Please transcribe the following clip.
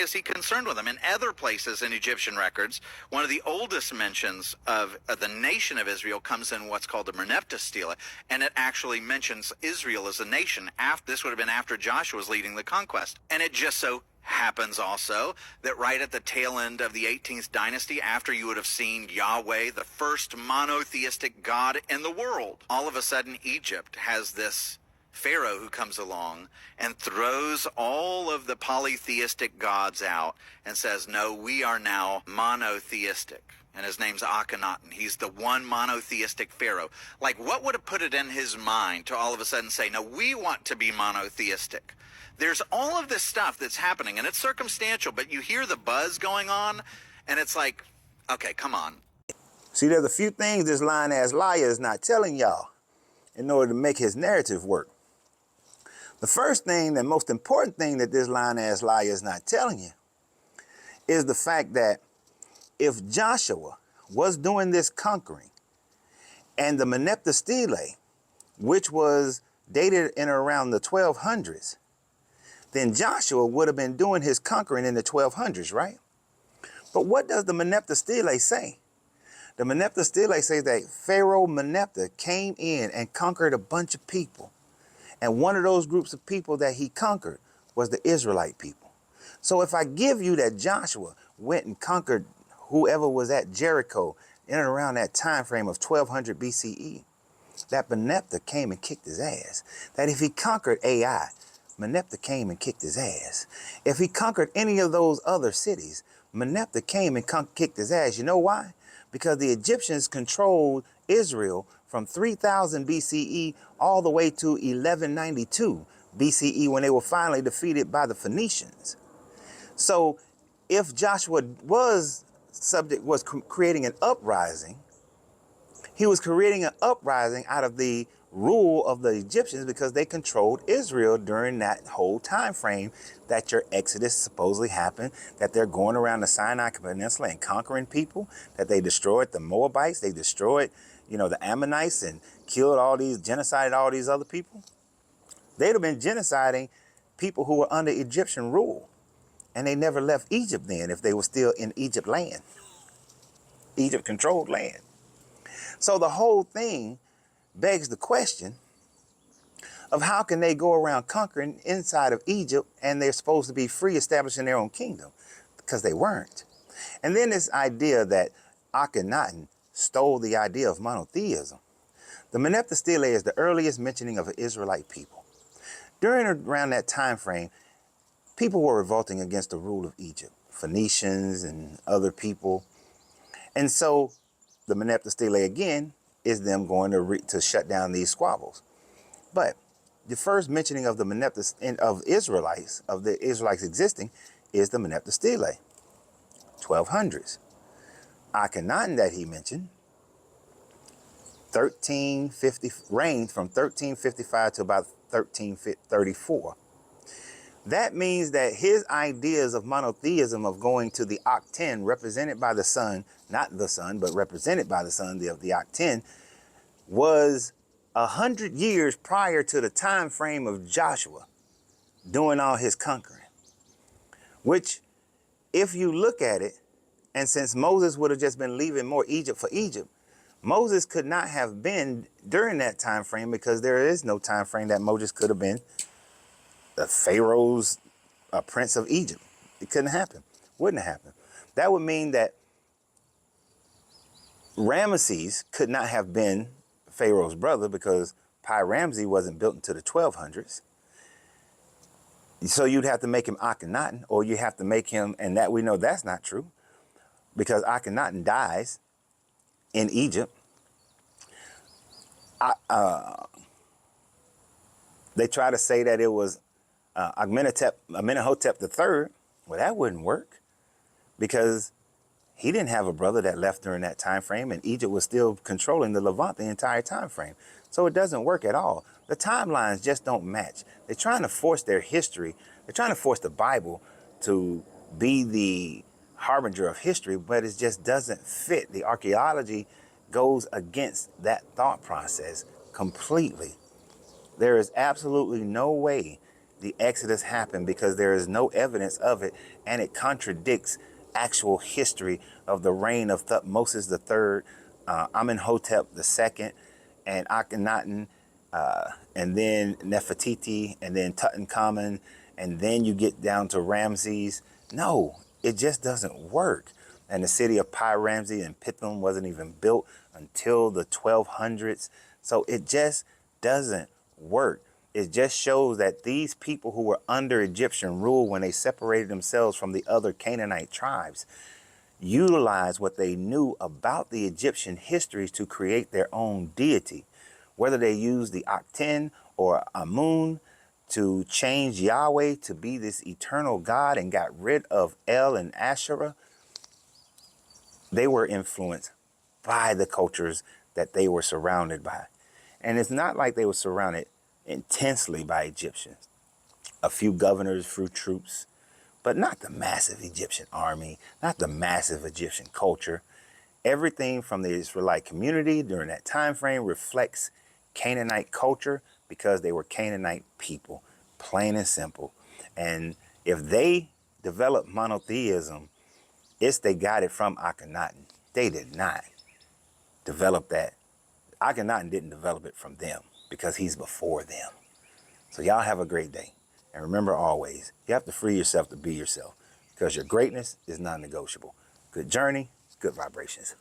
is he concerned with them? In other places in Egyptian records, one of the oldest mentions of the nation of Israel comes in what's called the Merneptah Stele, and it actually mentions Israel as a nation. This would have been after Joshua was leading the conquest. And it just so happens also that right at the tail end of the 18th dynasty, after you would have seen Yahweh, the first monotheistic God in the world, all of a sudden Egypt has this Pharaoh who comes along and throws all of the polytheistic gods out and says, no, we are now monotheistic. And his name's Akhenaten. He's the one monotheistic Pharaoh. Like, what would have put it in his mind to all of a sudden say, no, we want to be monotheistic? There's all of this stuff that's happening, and it's circumstantial, but you hear the buzz going on, and it's like, okay, come on. See, there's a few things this lying-ass liar is not telling y'all in order to make his narrative work. The first thing, the most important thing that this lying-ass liar is not telling you is the fact that if Joshua was doing this conquering and the Merneptah Stele, which was dated in around the 1200s, then Joshua would have been doing his conquering in the 1200s, right? But what does the Merneptah Stele say? The Merneptah Stele says that Pharaoh Merneptah came in and conquered a bunch of people. And one of those groups of people that he conquered was the Israelite people. So if I give you that Joshua went and conquered whoever was at Jericho in and around that time frame of 1200 BCE, that Merneptah came and kicked his ass. That if he conquered Ai, Merneptah came and kicked his ass. If he conquered any of those other cities, Merneptah came and kicked his ass. You know why? Because the Egyptians controlled Israel from 3000 BCE all the way to 1192 BCE when they were finally defeated by the Phoenicians. So if Joshua was creating an uprising, he was creating an uprising out of the rule of the Egyptians because they controlled Israel during that whole time frame that your Exodus supposedly happened, that they're going around the Sinai Peninsula and conquering people, that they destroyed the Moabites, they destroyed, the Ammonites and genocided all these other people. They'd have been genociding people who were under Egyptian rule. And they never left Egypt then if they were still in Egypt land, Egypt controlled land. So the whole thing begs the question of how can they go around conquering inside of Egypt and they're supposed to be free, establishing their own kingdom, because they weren't. And then this idea that Akhenaten stole the idea of monotheism. The Merneptah Stele is the earliest mentioning of an Israelite people. Around that time frame, people were revolting against the rule of Egypt, Phoenicians and other people. And so the Merneptah Stele again is them going to shut down these squabbles. But the first mentioning of the Merneptah of the Israelites existing is the Merneptah Stele, 1200s. Akhenaten that he mentioned, 1350, reigned from 1355 to about 1334. That means that his ideas of monotheism, of going to the Akhenaten, represented by the sun, not the sun, but represented by the sun, of the Akhenaten, was 100 years prior to the time frame of Joshua doing all his conquering. Which, if you look at it, and since Moses would have just been leaving more Egypt for Egypt, Moses could not have been during that time frame, because there is no time frame that Moses could have been the Pharaoh's prince of Egypt. It couldn't happen. Wouldn't have happened. That would mean that Ramesses could not have been Pharaoh's brother, because Pi-Ramsey wasn't built until the 1200s. So you'd have to make him Akhenaten, or you have to make him, and that we know that's not true, because Akhenaten dies in Egypt. They try to say that it was Amenhotep III. Well, that wouldn't work, because he didn't have a brother that left during that time frame, and Egypt was still controlling the Levant the entire time frame. So it doesn't work at all. The timelines just don't match. They're trying to force their history. They're trying to force the Bible to be the harbinger of history, but it just doesn't fit. The archaeology goes against that thought process completely. There is absolutely no way the Exodus happened because there is no evidence of it, and it contradicts actual history of the reign of Thutmose III, Amenhotep II, and Akhenaten, and then Nefertiti, and then Tutankhamun, and then you get down to Ramses. No, it just doesn't work. And the city of Pi-Ramses and Pithom wasn't even built until the 1200s. So it just doesn't work. It just shows that these people who were under Egyptian rule when they separated themselves from the other Canaanite tribes utilized what they knew about the Egyptian histories to create their own deity. Whether they used the Akhenaten or Amun to change Yahweh to be this eternal God and got rid of El and Asherah, they were influenced by the cultures that they were surrounded by. And it's not like they were surrounded intensely by Egyptians. A few governors, a few troops, but not the massive Egyptian army, not the massive Egyptian culture. Everything from the Israelite community during that time frame reflects Canaanite culture because they were Canaanite people, plain and simple. And if they developed monotheism, they got it from Akhenaten. They did not develop that. Akhenaten didn't develop it from them because he's before them. So y'all have a great day. And remember always, you have to free yourself to be yourself because your greatness is non-negotiable. Good journey, good vibrations.